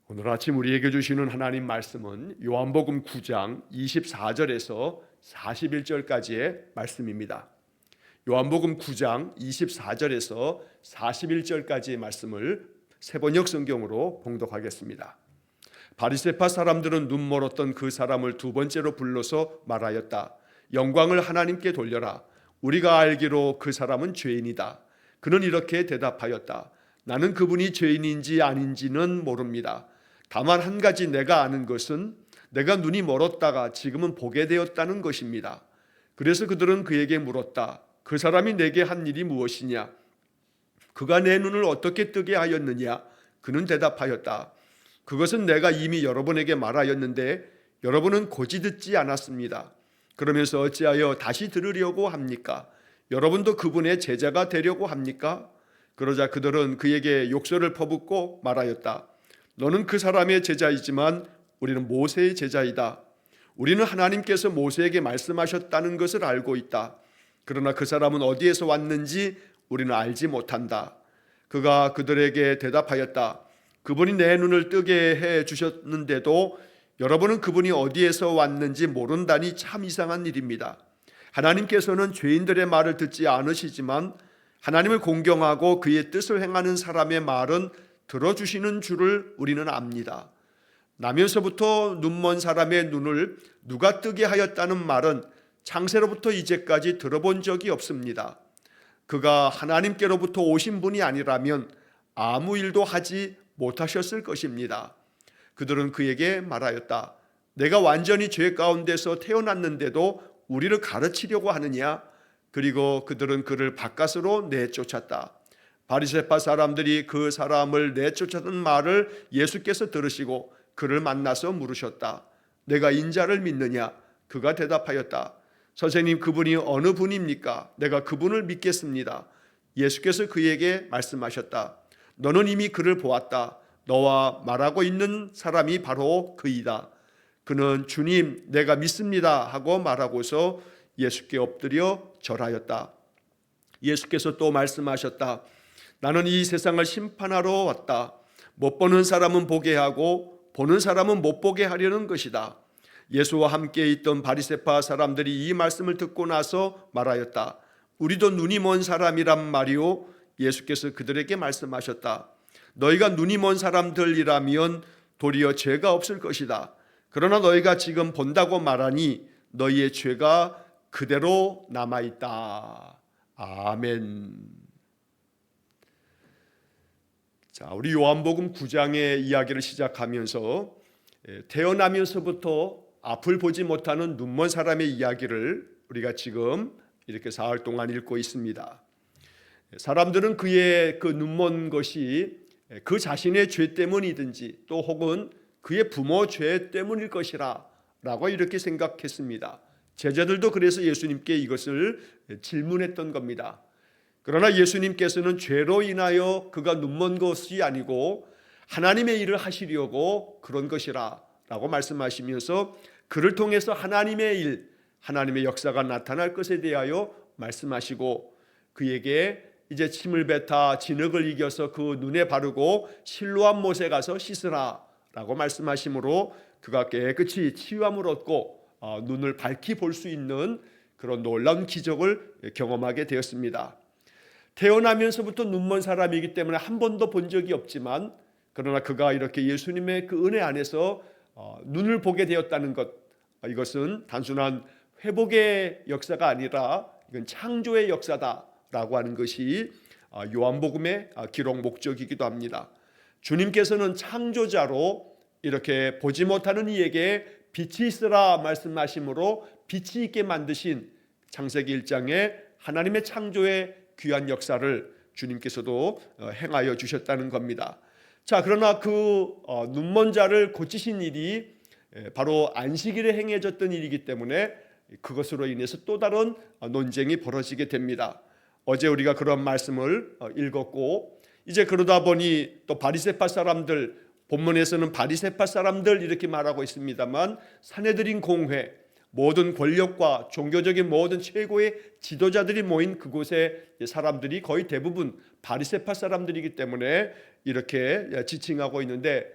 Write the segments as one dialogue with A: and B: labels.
A: 오늘 아침 우리에게 주시는 하나님 말씀은 요한복음 9장 24절에서 41절까지의 말씀입니다. 요한복음 9장 24절에서 41절까지의 말씀을 새번역 성경으로 봉독하겠습니다. 바리새파 사람들은 눈 멀었던 그 사람을 두 번째로 불러서 말하였다. 영광을 하나님께 돌려라. 우리가 알기로 그 사람은 죄인이다. 그는 이렇게 대답하였다. 나는 그분이 죄인인지 아닌지는 모릅니다. 다만 한 가지 내가 아는 것은 내가 눈이 멀었다가 지금은 보게 되었다는 것입니다. 그래서 그들은 그에게 물었다. 그 사람이 내게 한 일이 무엇이냐? 그가 내 눈을 어떻게 뜨게 하였느냐? 그는 대답하였다. 그것은 내가 이미 여러분에게 말하였는데 여러분은 고지 듣지 않았습니다. 그러면서 어찌하여 다시 들으려고 합니까? 여러분도 그분의 제자가 되려고 합니까? 그러자 그들은 그에게 욕설을 퍼붓고 말하였다. 너는 그 사람의 제자이지만 우리는 모세의 제자이다. 우리는 하나님께서 모세에게 말씀하셨다는 것을 알고 있다. 그러나 그 사람은 어디에서 왔는지 우리는 알지 못한다. 그가 그들에게 대답하였다. 그분이 내 눈을 뜨게 해 주셨는데도 여러분은 그분이 어디에서 왔는지 모른다니 참 이상한 일입니다. 하나님께서는 죄인들의 말을 듣지 않으시지만 하나님을 공경하고 그의 뜻을 행하는 사람의 말은 들어주시는 줄을 우리는 압니다. 나면서부터 눈먼 사람의 눈을 누가 뜨게 하였다는 말은 창세로부터 이제까지 들어본 적이 없습니다. 그가 하나님께로부터 오신 분이 아니라면 아무 일도 하지 못하셨을 것입니다. 그들은 그에게 말하였다. 내가 완전히 죄 가운데서 태어났는데도 우리를 가르치려고 하느냐? 그리고 그들은 그를 바깥으로 내쫓았다. 바리새파 사람들이 그 사람을 내쫓았던 말을 예수께서 들으시고 그를 만나서 물으셨다. 내가 인자를 믿느냐? 그가 대답하였다. 선생님, 그분이 어느 분입니까? 내가 그분을 믿겠습니다. 예수께서 그에게 말씀하셨다. 너는 이미 그를 보았다. 너와 말하고 있는 사람이 바로 그이다. 그는 주님, 내가 믿습니다 하고 말하고서 예수께 엎드려 절하였다. 예수께서 또 말씀하셨다. 나는 이 세상을 심판하러 왔다. 못 보는 사람은 보게 하고 보는 사람은 못 보게 하려는 것이다. 예수와 함께 있던 바리새파 사람들이 이 말씀을 듣고 나서 말하였다. 우리도 눈이 먼 사람이란 말이오. 예수께서 그들에게 말씀하셨다. 너희가 눈이 먼 사람들이라면 도리어 죄가 없을 것이다. 그러나 너희가 지금 본다고 말하니 너희의 죄가 그대로 남아있다. 아멘. 자, 우리 요한복음 9장의 이야기를 시작하면서 태어나면서부터 앞을 보지 못하는 눈먼 사람의 이야기를 우리가 지금 이렇게 사흘 동안 읽고 있습니다. 사람들은 그의 그 눈먼 것이 그 자신의 죄 때문이든지 또 혹은 그의 부모 죄 때문일 것이라 라고 이렇게 생각했습니다. 제자들도 그래서 예수님께 이것을 질문했던 겁니다. 그러나 예수님께서는 죄로 인하여 그가 눈먼 것이 아니고 하나님의 일을 하시려고 그런 것이라 라고 말씀하시면서 그를 통해서 하나님의 일, 하나님의 역사가 나타날 것에 대하여 말씀하시고 그에게 이제 침을 뱉어 진흙을 이겨서 그 눈에 바르고 실로암 못에 가서 씻으라 라고 말씀하시므로 그가 깨끗이 치유함을 얻고 눈을 밝히 볼 수 있는 그런 놀라운 기적을 경험하게 되었습니다. 태어나면서부터 눈먼 사람이기 때문에 한 번도 본 적이 없지만 그러나 그가 이렇게 예수님의 그 은혜 안에서 눈을 보게 되었다는 것, 이것은 단순한 회복의 역사가 아니라 이건 창조의 역사다라고 하는 것이 요한복음의 기록 목적이기도 합니다. 주님께서는 창조자로 이렇게 보지 못하는 이에게 빛이 있으라 말씀하심으로 빛이 있게 만드신 창세기 1장의 하나님의 창조의 귀한 역사를 주님께서도 행하여 주셨다는 겁니다. 자, 그러나 그 눈먼 자를 고치신 일이 바로 안식일에 행해졌던 일이기 때문에 그것으로 인해서 또 다른 논쟁이 벌어지게 됩니다. 어제 우리가 그런 말씀을 읽었고 이제 그러다 보니 또 바리새파 사람들, 본문에서는 바리새파 사람들 이렇게 말하고 있습니다만 산헤드린 공회, 모든 권력과 종교적인 모든 최고의 지도자들이 모인 그곳의 사람들이 거의 대부분 바리새파 사람들이기 때문에 이렇게 지칭하고 있는데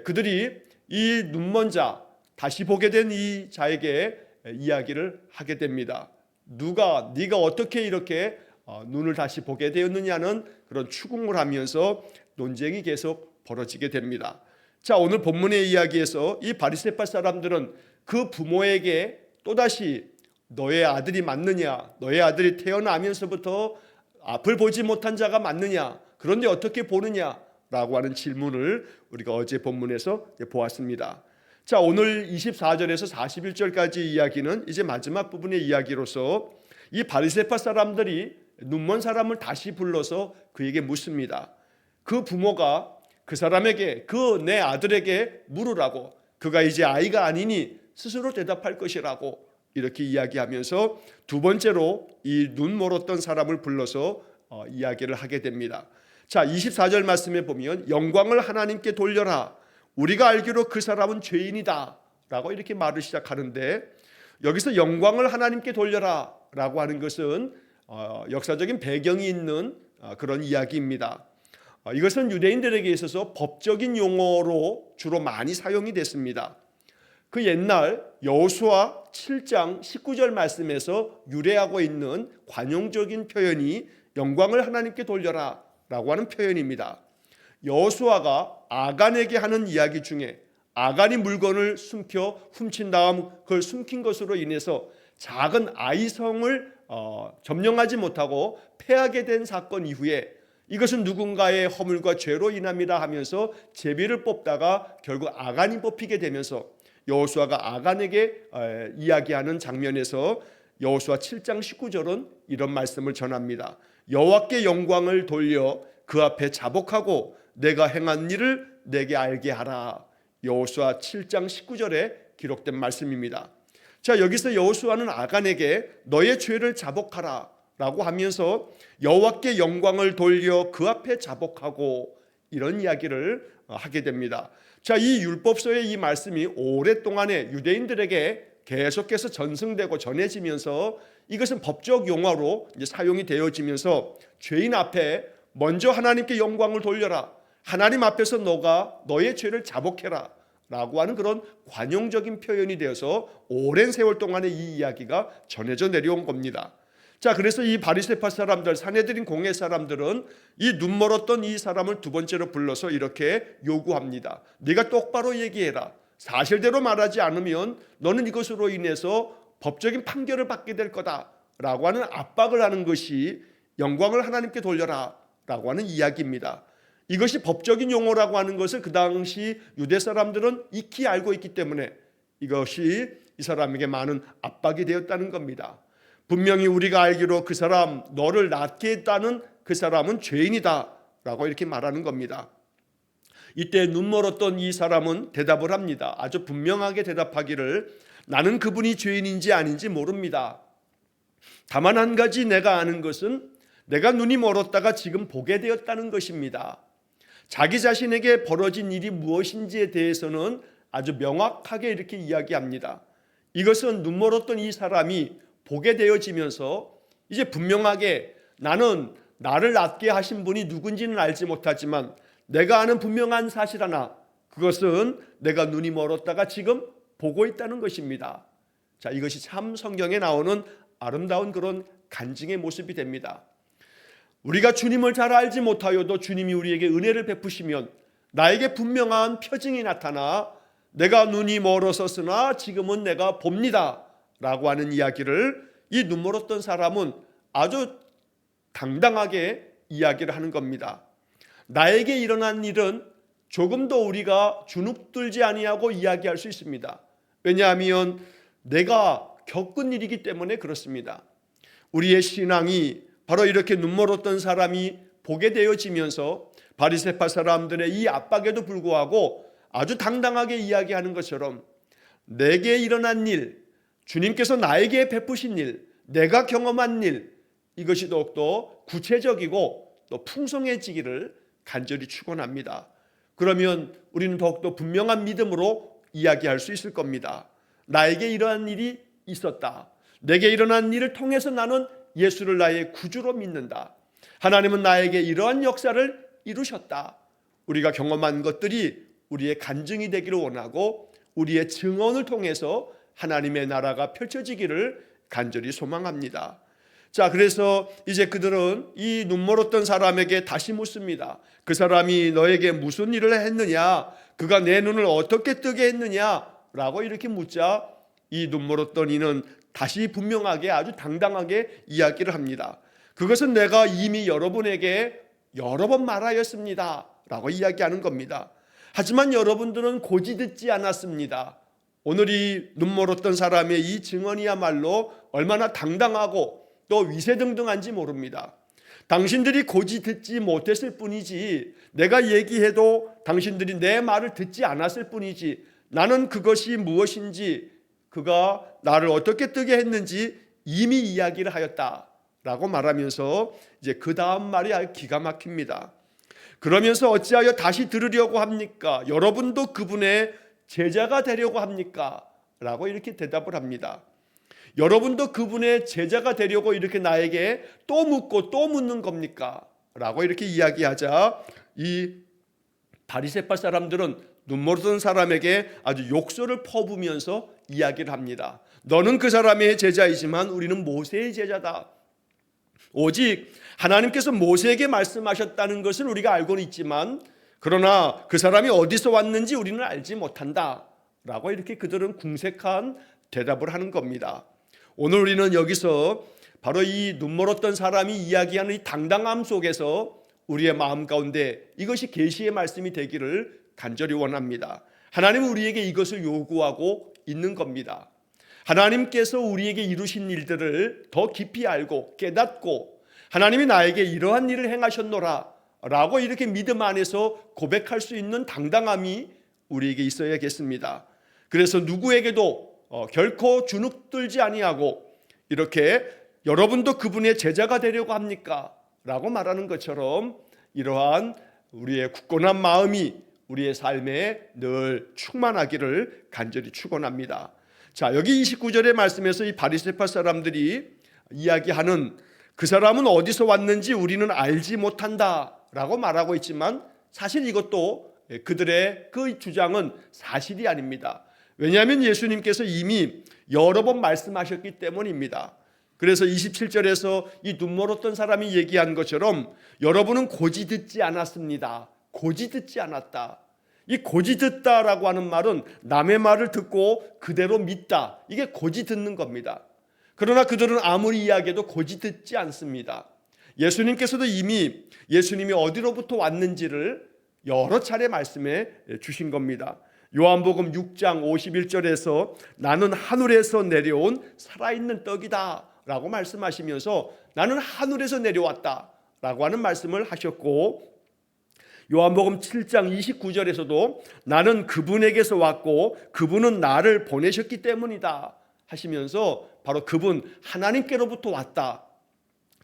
A: 그들이 이 눈먼 자, 다시 보게 된 이 자에게 이야기를 하게 됩니다. 네가 어떻게 이렇게 눈을 다시 보게 되었느냐는 그런 추궁을 하면서 논쟁이 계속 벌어지게 됩니다. 자, 오늘 본문의 이야기에서 이 바리새파 사람들은 그 부모에게 또다시 너의 아들이 맞느냐, 너의 아들이 태어나면서부터 앞을 보지 못한 자가 맞느냐, 그런데 어떻게 보느냐 라고 하는 질문을 우리가 어제 본문에서 보았습니다. 자, 오늘 24절에서 41절까지 이야기는 이제 마지막 부분의 이야기로서 이 바리새파 사람들이 눈먼 사람을 다시 불러서 그에게 묻습니다. 그 부모가 그 사람에게, 그 내 아들에게 물으라고, 그가 이제 아이가 아니니 스스로 대답할 것이라고 이렇게 이야기하면서 두 번째로 이 눈 멀었던 사람을 불러서 이야기를 하게 됩니다. 자, 24절 말씀에 보면 영광을 하나님께 돌려라, 우리가 알기로 그 사람은 죄인이다 라고 이렇게 말을 시작하는데, 여기서 영광을 하나님께 돌려라 라고 하는 것은 역사적인 배경이 있는 그런 이야기입니다. 이것은 유대인들에게 있어서 법적인 용어로 주로 많이 사용이 됐습니다. 그 옛날 여호수아 7장 19절 말씀에서 유래하고 있는 관용적인 표현이 영광을 하나님께 돌려라 라고 하는 표현입니다. 여호수아가 아간에게 하는 이야기 중에 아간이 물건을 숨겨 훔친 다음 그걸 숨긴 것으로 인해서 작은 아이성을 점령하지 못하고 패하게 된 사건 이후에 이것은 누군가의 허물과 죄로 인함이라 하면서 제비를 뽑다가 결국 아간이 뽑히게 되면서 여호수아가 아간에게 이야기하는 장면에서 여호수아 7장 19절은 이런 말씀을 전합니다. 여호와께 영광을 돌려 그 앞에 자복하고 내가 행한 일을 내게 알게 하라. 여호수아 7장 19절에 기록된 말씀입니다. 자, 여기서 여호수아는 아간에게 너의 죄를 자복하라 라고 하면서 여호와께 영광을 돌려 그 앞에 자복하고 이런 이야기를 하게 됩니다. 자, 이 율법서의 이 말씀이 오랫동안에 유대인들에게 계속해서 전승되고 전해지면서 이것은 법적 용어로 이제 사용이 되어지면서 죄인 앞에 먼저 하나님께 영광을 돌려라, 하나님 앞에서 너가 너의 죄를 자복해라 라고 하는 그런 관용적인 표현이 되어서 오랜 세월 동안에 이 이야기가 전해져 내려온 겁니다. 자, 그래서 이 바리새파 사람들, 산헤드린 공회 사람들은 이 눈멀었던 이 사람을 두 번째로 불러서 이렇게 요구합니다. 네가 똑바로 얘기해라. 사실대로 말하지 않으면 너는 이것으로 인해서 법적인 판결을 받게 될 거다라고 하는 압박을 하는 것이 영광을 하나님께 돌려라 라고 하는 이야기입니다. 이것이 법적인 용어라고 하는 것을 그 당시 유대 사람들은 익히 알고 있기 때문에 이것이 이 사람에게 많은 압박이 되었다는 겁니다. 분명히 우리가 알기로 그 사람, 너를 낫게 했다는 그 사람은 죄인이다 라고 이렇게 말하는 겁니다. 이때 눈멀었던 이 사람은 대답을 합니다. 아주 분명하게 대답하기를 나는 그분이 죄인인지 아닌지 모릅니다. 다만 한 가지 내가 아는 것은 내가 눈이 멀었다가 지금 보게 되었다는 것입니다. 자기 자신에게 벌어진 일이 무엇인지에 대해서는 아주 명확하게 이렇게 이야기합니다. 이것은 눈멀었던 이 사람이 보게 되어지면서 이제 분명하게 나는 나를 낫게 하신 분이 누군지는 알지 못하지만 내가 아는 분명한 사실 하나, 그것은 내가 눈이 멀었다가 지금 보고 있다는 것입니다. 자, 이것이 참 성경에 나오는 아름다운 그런 간증의 모습이 됩니다. 우리가 주님을 잘 알지 못하여도 주님이 우리에게 은혜를 베푸시면 나에게 분명한 표징이 나타나 내가 눈이 멀었었으나 지금은 내가 봅니다 라고 하는 이야기를 이 눈멀었던 사람은 아주 당당하게 이야기를 하는 겁니다. 나에게 일어난 일은 조금 더 우리가 주눅들지 아니하고 이야기할 수 있습니다. 왜냐하면 내가 겪은 일이기 때문에 그렇습니다. 우리의 신앙이 바로 이렇게 눈멀었던 사람이 보게 되어지면서 바리새파 사람들의 이 압박에도 불구하고 아주 당당하게 이야기하는 것처럼 내게 일어난 일, 주님께서 나에게 베푸신 일, 내가 경험한 일, 이것이 더욱더 구체적이고 또 풍성해지기를 간절히 축원합니다. 그러면 우리는 더욱더 분명한 믿음으로 이야기할 수 있을 겁니다. 나에게 이러한 일이 있었다. 내게 일어난 일을 통해서 나는 예수를 나의 구주로 믿는다. 하나님은 나에게 이러한 역사를 이루셨다. 우리가 경험한 것들이 우리의 간증이 되기를 원하고 우리의 증언을 통해서 하나님의 나라가 펼쳐지기를 간절히 소망합니다. 자, 그래서 이제 그들은 이 눈멀었던 사람에게 다시 묻습니다. 그 사람이 너에게 무슨 일을 했느냐? 그가 내 눈을 어떻게 뜨게 했느냐? 라고 이렇게 묻자 이 눈멀었던 이는 다시 분명하게 아주 당당하게 이야기를 합니다. 그것은 내가 이미 여러분에게 여러 번 말하였습니다 라고 이야기하는 겁니다. 하지만 여러분들은 고지 듣지 않았습니다. 오늘 이 눈멀었던 사람의 이 증언이야말로 얼마나 당당하고 또 위세등등한지 모릅니다. 당신들이 고지 듣지 못했을 뿐이지, 내가 얘기해도 당신들이 내 말을 듣지 않았을 뿐이지, 나는 그것이 무엇인지, 그가 나를 어떻게 뜨게 했는지 이미 이야기를 하였다라고 말하면서 이제 그 다음 말이 아주 기가 막힙니다. 그러면서 어찌하여 다시 들으려고 합니까? 여러분도 그분의 제자가 되려고 합니까? 라고 이렇게 대답을 합니다. 여러분도 그분의 제자가 되려고 이렇게 나에게 또 묻고 또 묻는 겁니까? 라고 이렇게 이야기하자 이 바리새파 사람들은 눈멀었던 사람에게 아주 욕설을 퍼부으면서 이야기를 합니다. 너는 그 사람의 제자이지만 우리는 모세의 제자다. 오직 하나님께서 모세에게 말씀하셨다는 것을 우리가 알고는 있지만 그러나 그 사람이 어디서 왔는지 우리는 알지 못한다 라고 이렇게 그들은 궁색한 대답을 하는 겁니다. 오늘 우리는 여기서 바로 이 눈멀었던 사람이 이야기하는 이 당당함 속에서 우리의 마음 가운데 이것이 계시의 말씀이 되기를 간절히 원합니다. 하나님은 우리에게 이것을 요구하고 있는 겁니다. 하나님께서 우리에게 이루신 일들을 더 깊이 알고 깨닫고 하나님이 나에게 이러한 일을 행하셨노라 라고 이렇게 믿음 안에서 고백할 수 있는 당당함이 우리에게 있어야겠습니다. 그래서 누구에게도 결코 주눅들지 아니하고 이렇게 여러분도 그분의 제자가 되려고 합니까? 라고 말하는 것처럼 이러한 우리의 굳건한 마음이 우리의 삶에 늘 충만하기를 간절히 축원합니다. 자, 여기 29절의 말씀에서 이 바리새파 사람들이 이야기하는 그 사람은 어디서 왔는지 우리는 알지 못한다 라고 말하고 있지만 사실 이것도 그들의 그 주장은 사실이 아닙니다. 왜냐하면 예수님께서 이미 여러 번 말씀하셨기 때문입니다. 그래서 27절에서 이 눈멀었던 사람이 얘기한 것처럼 여러분은 고지 듣지 않았습니다. 고지 듣지 않았다. 이 고지 듣다라고 하는 말은 남의 말을 듣고 그대로 믿다. 이게 고지 듣는 겁니다. 그러나 그들은 아무리 이야기해도 고지 듣지 않습니다. 예수님께서도 이미 예수님이 어디로부터 왔는지를 여러 차례 말씀해 주신 겁니다. 요한복음 6장 51절에서 나는 하늘에서 내려온 살아있는 떡이다 라고 말씀하시면서 나는 하늘에서 내려왔다 라고 하는 말씀을 하셨고, 요한복음 7장 29절에서도 나는 그분에게서 왔고 그분은 나를 보내셨기 때문이다 하시면서 바로 그분 하나님께로부터 왔다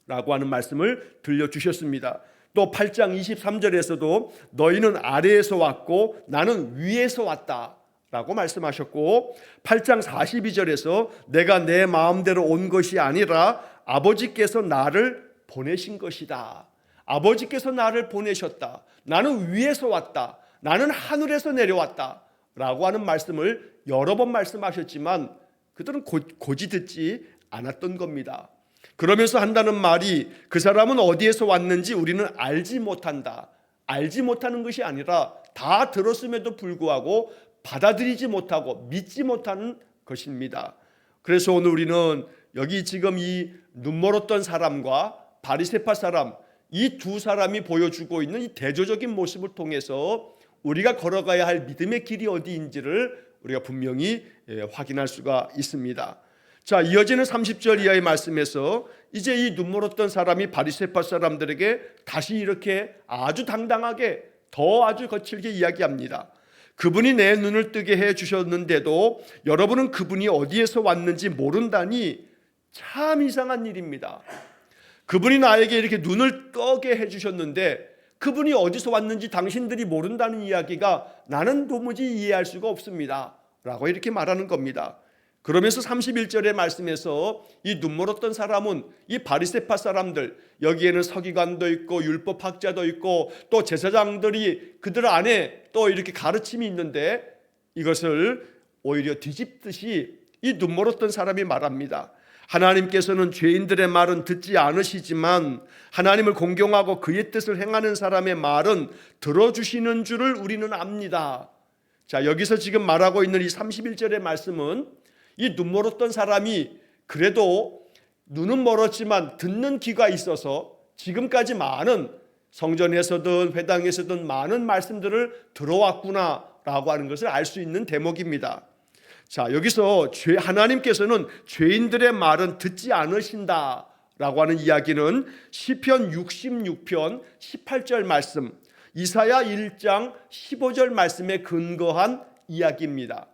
A: 라고 하는 말씀을 들려주셨습니다. 또 8장 23절에서도 너희는 아래에서 왔고 나는 위에서 왔다 라고 말씀하셨고, 8장 42절에서 내가 내 마음대로 온 것이 아니라 아버지께서 나를 보내신 것이다. 아버지께서 나를 보내셨다. 나는 위에서 왔다. 나는 하늘에서 내려왔다 라고 하는 말씀을 여러 번 말씀하셨지만 그들은 고지 듣지 않았던 겁니다. 그러면서 한다는 말이 그 사람은 어디에서 왔는지 우리는 알지 못한다. 알지 못하는 것이 아니라 다 들었음에도 불구하고 받아들이지 못하고 믿지 못하는 것입니다. 그래서 오늘 우리는 여기 지금 이 눈멀었던 사람과 바리새파 사람, 이 두 사람이 보여주고 있는 이 대조적인 모습을 통해서 우리가 걸어가야 할 믿음의 길이 어디인지를 우리가 분명히 확인할 수가 있습니다. 자, 이어지는 30절 이하의 말씀에서 이제 이 눈멀었던 사람이 바리새파 사람들에게 다시 이렇게 아주 당당하게 더 아주 거칠게 이야기합니다. 그분이 내 눈을 뜨게 해 주셨는데도 여러분은 그분이 어디에서 왔는지 모른다니 참 이상한 일입니다. 그분이 나에게 이렇게 눈을 뜨게 해 주셨는데 그분이 어디서 왔는지 당신들이 모른다는 이야기가 나는 도무지 이해할 수가 없습니다 라고 이렇게 말하는 겁니다. 그러면서 31절의 말씀에서 이 눈멀었던 사람은 이 바리새파 사람들, 여기에는 서기관도 있고 율법학자도 있고 또 제사장들이 그들 안에 또 이렇게 가르침이 있는데 이것을 오히려 뒤집듯이 이 눈멀었던 사람이 말합니다. 하나님께서는 죄인들의 말은 듣지 않으시지만 하나님을 공경하고 그의 뜻을 행하는 사람의 말은 들어주시는 줄을 우리는 압니다. 자, 여기서 지금 말하고 있는 이 31절의 말씀은 이 눈멀었던 사람이 그래도 눈은 멀었지만 듣는 귀가 있어서 지금까지 많은 성전에서든 회당에서든 많은 말씀들을 들어왔구나라고 하는 것을 알 수 있는 대목입니다. 자, 여기서 하나님께서는 죄인들의 말은 듣지 않으신다라고 하는 이야기는 시편 66편 18절 말씀, 이사야 1장 15절 말씀에 근거한 이야기입니다.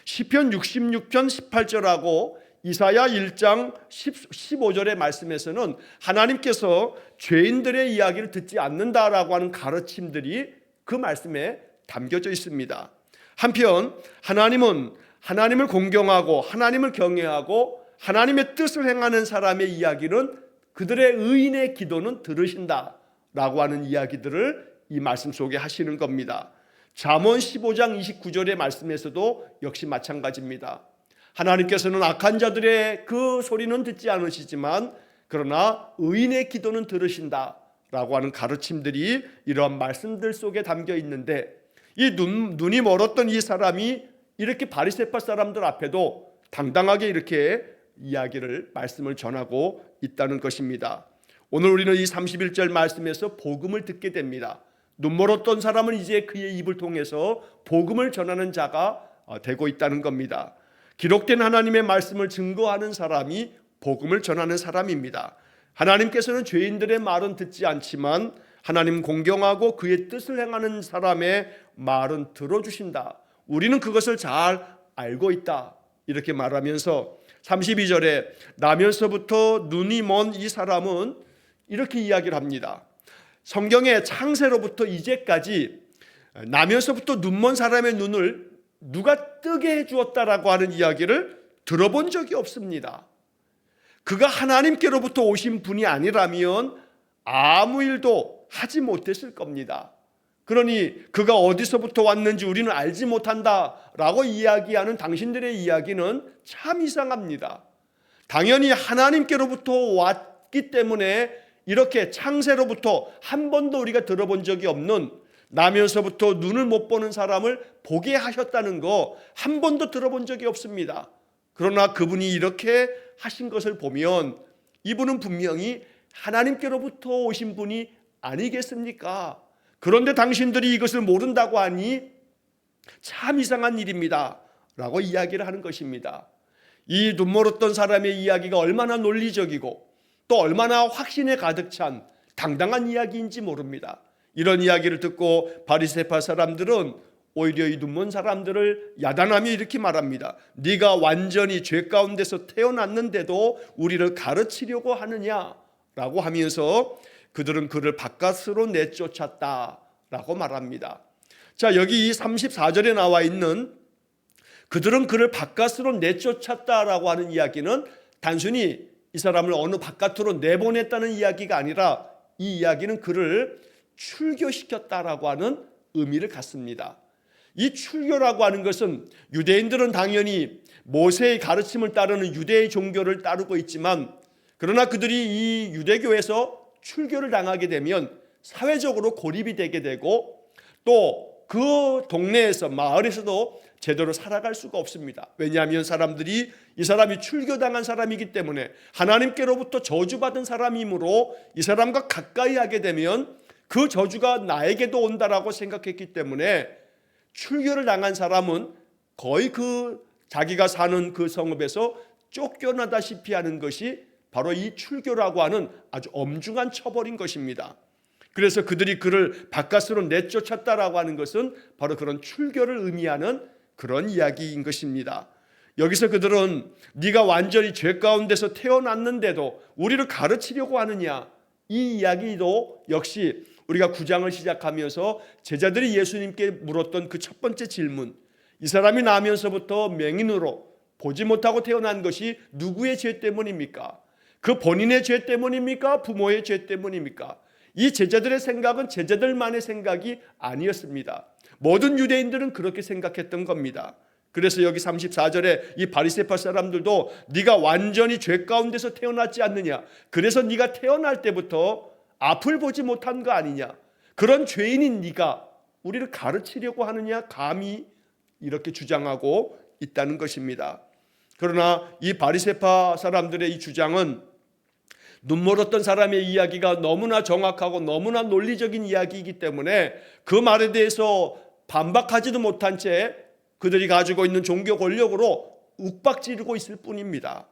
A: 시편 66편 18절하고 이사야 1장 15절의 말씀에서는 하나님께서 죄인들의 이야기를 듣지 않는다라고 하는 가르침들이 그 말씀에 담겨져 있습니다. 한편 하나님은 하나님을 공경하고 하나님을 경외하고 하나님의 뜻을 행하는 사람의 이야기는 그들의 의인의 기도는 들으신다라고 하는 이야기들을 이 말씀 속에 하시는 겁니다. 잠언 15장 29절의 말씀에서도 역시 마찬가지입니다. 하나님께서는 악한 자들의 그 소리는 듣지 않으시지만 그러나 의인의 기도는 들으신다라고 하는 가르침들이 이러한 말씀들 속에 담겨 있는데 이 눈이 멀었던 이 사람이 이렇게 바리새파 사람들 앞에도 당당하게 이렇게 이야기를 말씀을 전하고 있다는 것입니다. 오늘 우리는 이 31절 말씀에서 복음을 듣게 됩니다. 눈멀었던 사람은 이제 그의 입을 통해서 복음을 전하는 자가 되고 있다는 겁니다. 기록된 하나님의 말씀을 증거하는 사람이 복음을 전하는 사람입니다. 하나님께서는 죄인들의 말은 듣지 않지만 하나님 공경하고 그의 뜻을 행하는 사람의 말은 들어주신다. 우리는 그것을 잘 알고 있다. 이렇게 말하면서 32절에 나면서부터 눈이 먼 이 사람은 이렇게 이야기를 합니다. 성경의 창세로부터 이제까지 나면서부터 눈먼 사람의 눈을 누가 뜨게 해주었다라고 하는 이야기를 들어본 적이 없습니다. 그가 하나님께로부터 오신 분이 아니라면 아무 일도 하지 못했을 겁니다. 그러니 그가 어디서부터 왔는지 우리는 알지 못한다라고 이야기하는 당신들의 이야기는 참 이상합니다. 당연히 하나님께로부터 왔기 때문에 이렇게 창세로부터 한 번도 우리가 들어본 적이 없는 나면서부터 눈을 못 보는 사람을 보게 하셨다는 거 한 번도 들어본 적이 없습니다. 그러나 그분이 이렇게 하신 것을 보면 이분은 분명히 하나님께로부터 오신 분이 아니겠습니까? 그런데 당신들이 이것을 모른다고 하니 참 이상한 일입니다 라고 이야기를 하는 것입니다. 이 눈멀었던 사람의 이야기가 얼마나 논리적이고 또 얼마나 확신에 가득 찬 당당한 이야기인지 모릅니다. 이런 이야기를 듣고 바리새파 사람들은 오히려 이 눈먼 사람들을 야단하며 이렇게 말합니다. 네가 완전히 죄 가운데서 태어났는데도 우리를 가르치려고 하느냐라고 하면서 그들은 그를 바깥으로 내쫓았다라고 말합니다. 자, 여기 이 34절에 나와 있는 그들은 그를 바깥으로 내쫓았다라고 하는 이야기는 단순히 이 사람을 어느 바깥으로 내보냈다는 이야기가 아니라 이 이야기는 그를 출교시켰다라고 하는 의미를 갖습니다. 이 출교라고 하는 것은 유대인들은 당연히 모세의 가르침을 따르는 유대의 종교를 따르고 있지만 그러나 그들이 이 유대교에서 출교를 당하게 되면 사회적으로 고립이 되게 되고 또 그 동네에서 마을에서도 제대로 살아갈 수가 없습니다. 왜냐하면 사람들이 이 사람이 출교당한 사람이기 때문에 하나님께로부터 저주받은 사람이므로 이 사람과 가까이 하게 되면 그 저주가 나에게도 온다라고 생각했기 때문에 출교를 당한 사람은 거의 그 자기가 사는 그 성읍에서 쫓겨나다시피 하는 것이 바로 이 출교라고 하는 아주 엄중한 처벌인 것입니다. 그래서 그들이 그를 바깥으로 내쫓았다라고 하는 것은 바로 그런 출교를 의미하는 그런 이야기인 것입니다. 여기서 그들은 네가 완전히 죄 가운데서 태어났는데도 우리를 가르치려고 하느냐, 이 이야기도 역시 우리가 9장을 시작하면서 제자들이 예수님께 물었던 그 첫 번째 질문, 이 사람이 나면서부터 맹인으로 보지 못하고 태어난 것이 누구의 죄 때문입니까? 그 본인의 죄 때문입니까? 부모의 죄 때문입니까? 이 제자들의 생각은 제자들만의 생각이 아니었습니다. 모든 유대인들은 그렇게 생각했던 겁니다. 그래서 여기 34절에 이 바리새파 사람들도 네가 완전히 죄 가운데서 태어났지 않느냐, 그래서 네가 태어날 때부터 앞을 보지 못한 거 아니냐, 그런 죄인인 네가 우리를 가르치려고 하느냐, 감히 이렇게 주장하고 있다는 것입니다. 그러나 이 바리새파 사람들의 이 주장은 눈멀었던 사람의 이야기가 너무나 정확하고 너무나 논리적인 이야기이기 때문에 그 말에 대해서 반박하지도 못한 채 그들이 가지고 있는 종교 권력으로 윽박지르고 있을 뿐입니다.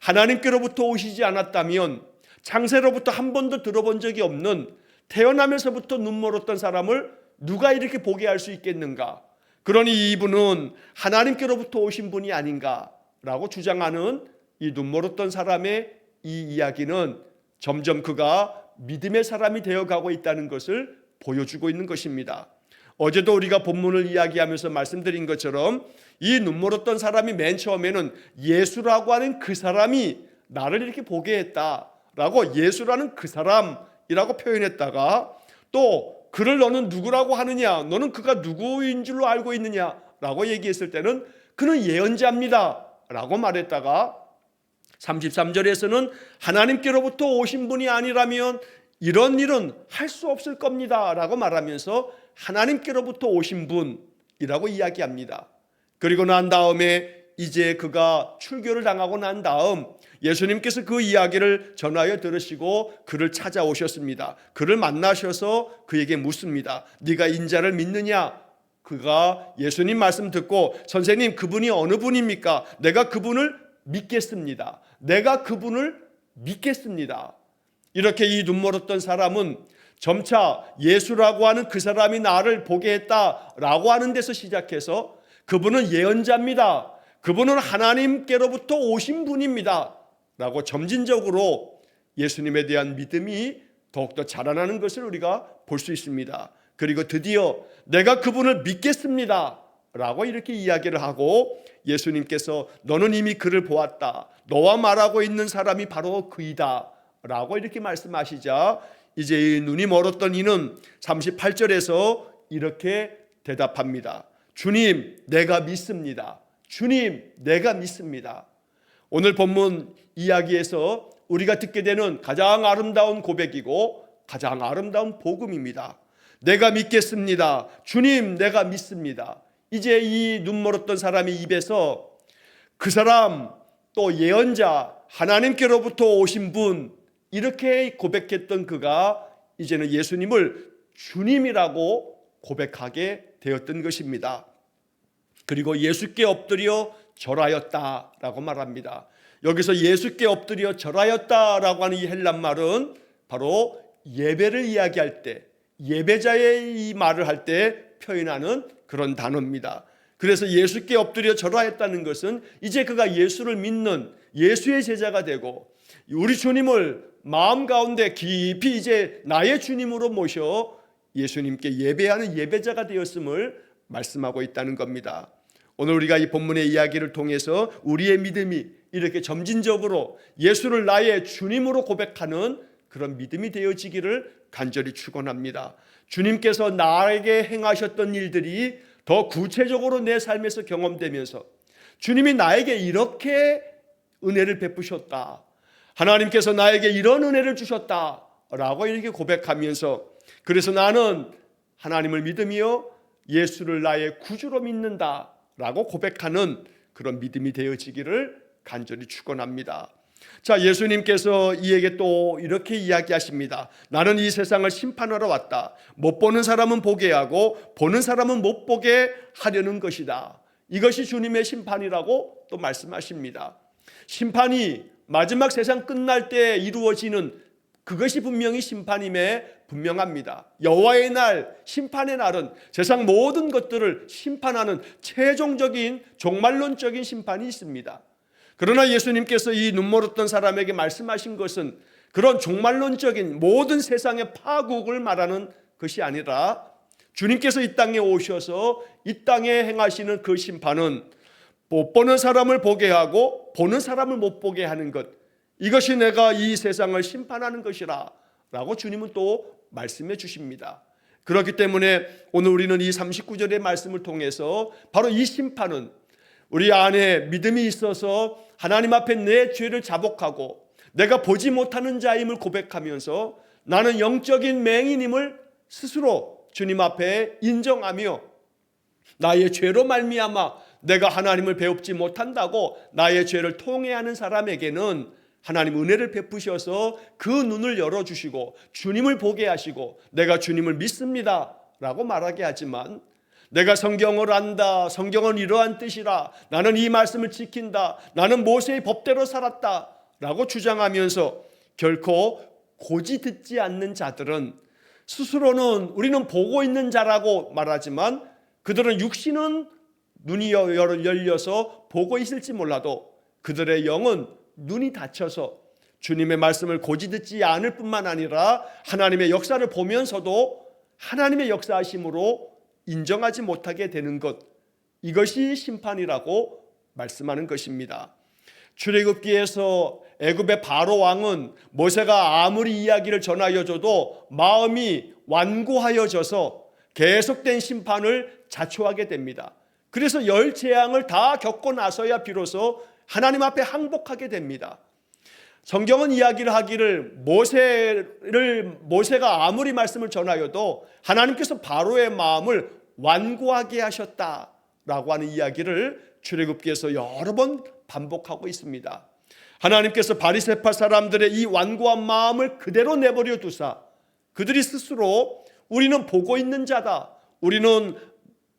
A: 하나님께로부터 오시지 않았다면 창세로부터 한 번도 들어본 적이 없는, 태어나면서부터 눈멀었던 사람을 누가 이렇게 보게 할 수 있겠는가? 그러니 이분은 하나님께로부터 오신 분이 아닌가라고 주장하는 이 눈멀었던 사람의 이 이야기는 점점 그가 믿음의 사람이 되어가고 있다는 것을 보여주고 있는 것입니다. 어제도 우리가 본문을 이야기하면서 말씀드린 것처럼 이 눈멀었던 사람이 맨 처음에는 예수라고 하는 그 사람이 나를 이렇게 보게 했다라고 예수라는 그 사람이라고 표현했다가, 또 그를 너는 누구라고 하느냐, 너는 그가 누구인 줄로 알고 있느냐라고 얘기했을 때는 그는 예언자입니다 라고 말했다가 33절에서는 하나님께로부터 오신 분이 아니라면 이런 일은 할 수 없을 겁니다 라고 말하면서 하나님께로부터 오신 분이라고 이야기합니다. 그리고 난 다음에 이제 그가 출교를 당하고 난 다음 예수님께서 그 이야기를 전하여 들으시고 그를 찾아오셨습니다. 그를 만나셔서 그에게 묻습니다. 네가 인자를 믿느냐? 그가 예수님 말씀 듣고 선생님 그분이 어느 분입니까? 내가 그분을 믿겠습니다. 내가 그분을 믿겠습니다. 이렇게 이 눈멀었던 사람은 점차 예수라고 하는 그 사람이 나를 보게 했다라고 하는 데서 시작해서 그분은 예언자입니다, 그분은 하나님께로부터 오신 분입니다 라고 점진적으로 예수님에 대한 믿음이 더욱더 자라나는 것을 우리가 볼 수 있습니다. 그리고 드디어 내가 그분을 믿겠습니다 라고 이렇게 이야기를 하고 예수님께서 너는 이미 그를 보았다, 너와 말하고 있는 사람이 바로 그이다 라고 이렇게 말씀하시자 이제 이 눈이 멀었던 이는 38절에서 이렇게 대답합니다. 주님 내가 믿습니다. 주님 내가 믿습니다. 오늘 본문 이야기에서 우리가 듣게 되는 가장 아름다운 고백이고 가장 아름다운 복음입니다. 내가 믿겠습니다. 주님 내가 믿습니다. 이제 이 눈멀었던 사람의 입에서 그 사람, 또 예언자, 하나님께로부터 오신 분, 이렇게 고백했던 그가 이제는 예수님을 주님이라고 고백하게 되었던 것입니다. 그리고 예수께 엎드려 절하였다라고 말합니다. 여기서 예수께 엎드려 절하였다라고 하는 이 헬란 말은 바로 예배를 이야기할 때, 예배자의 이 말을 할 때 표현하는 그런 단어입니다. 그래서 예수께 엎드려 절하였다는 것은 이제 그가 예수를 믿는 예수의 제자가 되고 우리 주님을 마음 가운데 깊이 이제 나의 주님으로 모셔 예수님께 예배하는 예배자가 되었음을 말씀하고 있다는 겁니다. 오늘 우리가 이 본문의 이야기를 통해서 우리의 믿음이 이렇게 점진적으로 예수를 나의 주님으로 고백하는 그런 믿음이 되어지기를 간절히 축원합니다. 주님께서 나에게 행하셨던 일들이 더 구체적으로 내 삶에서 경험되면서 주님이 나에게 이렇게 은혜를 베푸셨다, 하나님께서 나에게 이런 은혜를 주셨다라고 이렇게 고백하면서 그래서 나는 하나님을 믿으며 예수를 나의 구주로 믿는다라고 고백하는 그런 믿음이 되어지기를 간절히 축원합니다. 자, 예수님께서 이에게 또 이렇게 이야기하십니다. 나는 이 세상을 심판하러 왔다. 못 보는 사람은 보게 하고 보는 사람은 못 보게 하려는 것이다. 이것이 주님의 심판이라고 또 말씀하십니다. 심판이 마지막 세상 끝날 때 이루어지는 그것이 분명히 심판임에 분명합니다. 여호와의 날, 심판의 날은 세상 모든 것들을 심판하는 최종적인 종말론적인 심판이 있습니다. 그러나 예수님께서 이 눈멀었던 사람에게 말씀하신 것은 그런 종말론적인 모든 세상의 파국을 말하는 것이 아니라 주님께서 이 땅에 오셔서 이 땅에 행하시는 그 심판은 못 보는 사람을 보게 하고 보는 사람을 못 보게 하는 것, 이것이 내가 이 세상을 심판하는 것이라 라고 주님은 또 말씀해 주십니다. 그렇기 때문에 오늘 우리는 이 39절의 말씀을 통해서 바로 이 심판은 우리 안에 믿음이 있어서 하나님 앞에 내 죄를 자복하고 내가 보지 못하는 자임을 고백하면서 나는 영적인 맹인임을 스스로 주님 앞에 인정하며 나의 죄로 말미암아 내가 하나님을 배웁지 못한다고 나의 죄를 통회하는 사람에게는 하나님 은혜를 베푸셔서 그 눈을 열어주시고 주님을 보게 하시고 내가 주님을 믿습니다 라고 말하게 하지만, 내가 성경을 안다, 성경은 이러한 뜻이라, 나는 이 말씀을 지킨다, 나는 모세의 법대로 살았다 라고 주장하면서 결코 고지 듣지 않는 자들은 스스로는 우리는 보고 있는 자라고 말하지만 그들은 육신은 눈이 열려서 보고 있을지 몰라도 그들의 영은 눈이 닫혀서 주님의 말씀을 고지 듣지 않을 뿐만 아니라 하나님의 역사를 보면서도 하나님의 역사하심으로 인정하지 못하게 되는 것, 이것이 심판이라고 말씀하는 것입니다. 출애굽기에서 애굽의 바로 왕은 모세가 아무리 이야기를 전하여줘도 마음이 완고하여져서 계속된 심판을 자초하게 됩니다. 그래서 10재앙을 다 겪고 나서야 비로소 하나님 앞에 항복하게 됩니다. 성경은 이야기를 하기를 모세가 아무리 말씀을 전하여도 하나님께서 바로의 마음을 완고하게 하셨다라고 하는 이야기를 출애굽기에서 여러 번 반복하고 있습니다. 하나님께서 바리새파 사람들의 이 완고한 마음을 그대로 내버려 두사 그들이 스스로 우리는 보고 있는 자다, 우리는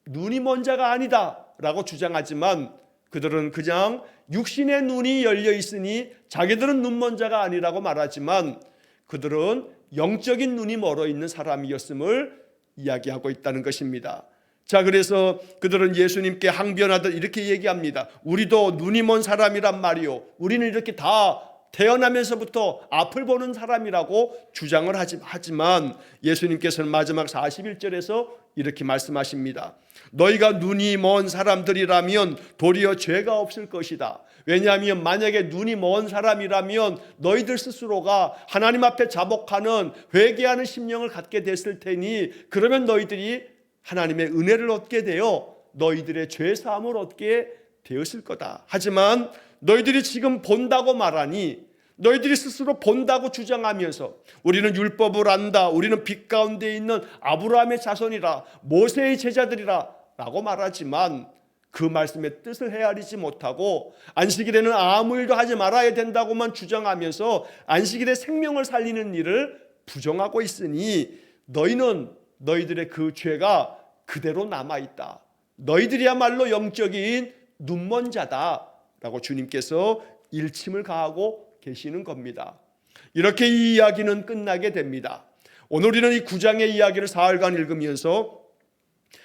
A: 눈이 먼 자가 아니다 라고 주장하지만 그들은 그냥 육신의 눈이 열려 있으니 자기들은 눈먼 자가 아니라고 말하지만 그들은 영적인 눈이 멀어 있는 사람이었음을 이야기하고 있다는 것입니다. 자, 그래서 그들은 예수님께 항변하듯 이렇게 얘기합니다. 우리도 눈이 먼 사람이란 말이요, 우리는 이렇게 다 태어나면서부터 앞을 보는 사람이라고 주장을 하지만 예수님께서는 마지막 41절에서 이렇게 말씀하십니다. 너희가 눈이 먼 사람들이라면 도리어 죄가 없을 것이다. 왜냐하면 만약에 눈이 먼 사람이라면 너희들 스스로가 하나님 앞에 자복하는 회개하는 심령을 갖게 됐을 테니 그러면 너희들이 하나님의 은혜를 얻게 되어 너희들의 죄 사함을 얻게 되었을 거다. 하지만 너희들이 지금 본다고 말하니, 너희들이 스스로 본다고 주장하면서 우리는 율법을 안다, 우리는 빛 가운데 있는 아브라함의 자손이라, 모세의 제자들이라 라고 말하지만 그 말씀의 뜻을 헤아리지 못하고 안식일에는 아무 일도 하지 말아야 된다고만 주장하면서 안식일의 생명을 살리는 일을 부정하고 있으니 너희는 너희들의 그 죄가 그대로 남아있다. 너희들이야말로 영적인 눈먼 자다 라고 주님께서 일침을 가하고 계시는 겁니다. 이렇게 이 이야기는 끝나게 됩니다. 오늘 우리는 이 9장의 이야기를 사흘간 읽으면서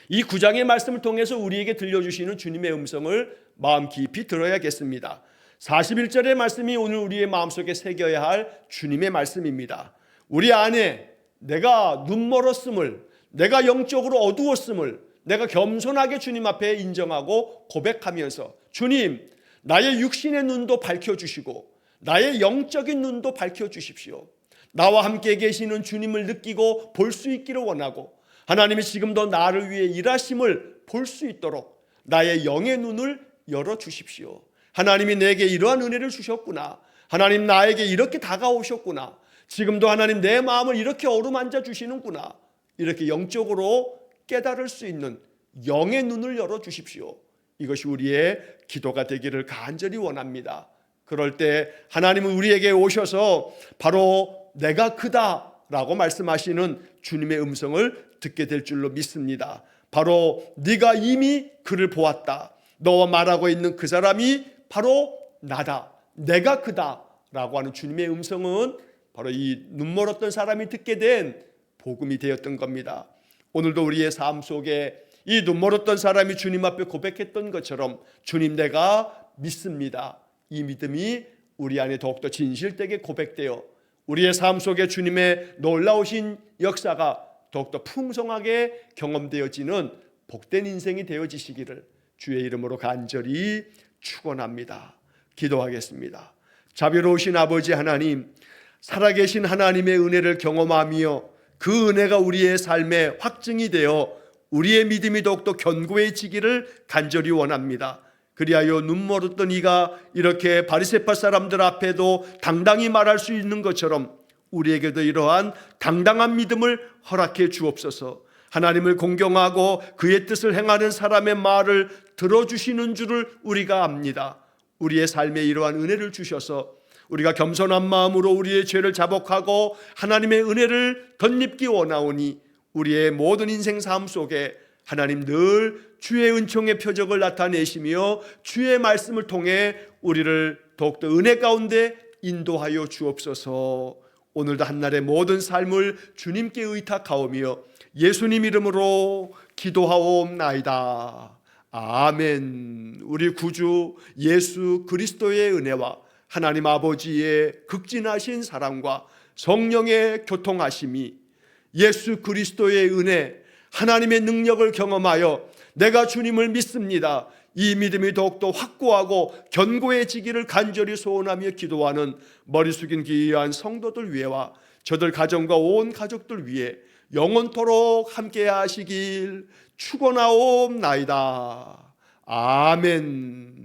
A: 이 9장의 말씀을 통해서 우리에게 들려주시는 주님의 음성을 마음 깊이 들어야겠습니다. 41절의 말씀이 오늘 우리의 마음속에 새겨야 할 주님의 말씀입니다. 우리 안에 내가 눈멀었음을, 내가 영적으로 어두웠음을 내가 겸손하게 주님 앞에 인정하고 고백하면서 주님, 나의 육신의 눈도 밝혀주시고 나의 영적인 눈도 밝혀주십시오. 나와 함께 계시는 주님을 느끼고 볼 수 있기를 원하고 하나님이 지금도 나를 위해 일하심을 볼 수 있도록 나의 영의 눈을 열어주십시오. 하나님이 내게 이러한 은혜를 주셨구나, 하나님 나에게 이렇게 다가오셨구나, 지금도 하나님 내 마음을 이렇게 어루만져 주시는구나, 이렇게 영적으로 깨달을 수 있는 영의 눈을 열어주십시오. 이것이 우리의 기도가 되기를 간절히 원합니다. 그럴 때 하나님은 우리에게 오셔서 바로 내가 그다 라고 말씀하시는 주님의 음성을 듣게 될 줄로 믿습니다. 바로 네가 이미 그를 보았다, 너와 말하고 있는 그 사람이 바로 나다, 내가 그다 라고 하는 주님의 음성은 바로 이 눈멀었던 사람이 듣게 된 복음이 되었던 겁니다. 오늘도 우리의 삶 속에 이 눈멀었던 사람이 주님 앞에 고백했던 것처럼 주님, 내가 믿습니다, 이 믿음이 우리 안에 더욱더 진실되게 고백되어 우리의 삶 속에 주님의 놀라우신 역사가 더욱더 풍성하게 경험되어지는 복된 인생이 되어지시기를 주의 이름으로 간절히 축원합니다. 기도하겠습니다. 자비로우신 아버지 하나님, 살아계신 하나님의 은혜를 경험하며 그 은혜가 우리의 삶에 확증이 되어 우리의 믿음이 더욱더 견고해지기를 간절히 원합니다. 그리하여 눈물 없던 이가 이렇게 바리새파 사람들 앞에도 당당히 말할 수 있는 것처럼 우리에게도 이러한 당당한 믿음을 허락해 주옵소서. 하나님을 공경하고 그의 뜻을 행하는 사람의 말을 들어주시는 줄을 우리가 압니다. 우리의 삶에 이러한 은혜를 주셔서 우리가 겸손한 마음으로 우리의 죄를 자복하고 하나님의 은혜를 덧입기 원하오니 우리의 모든 인생 삶 속에 하나님 늘 주의 은총의 표적을 나타내시며 주의 말씀을 통해 우리를 더욱더 은혜 가운데 인도하여 주옵소서. 오늘도 한날의 모든 삶을 주님께 의탁하오며 예수님 이름으로 기도하옵나이다. 아멘. 우리 구주 예수 그리스도의 은혜와 하나님 아버지의 극진하신 사랑과 성령의 교통하심이, 예수 그리스도의 은혜, 하나님의 능력을 경험하여 내가 주님을 믿습니다, 이 믿음이 더욱더 확고하고 견고해지기를 간절히 소원하며 기도하는 머리 숙인 귀한 성도들 위해와 저들 가정과 온 가족들 위해 영원토록 함께 하시길 축원하옵나이다. 아멘.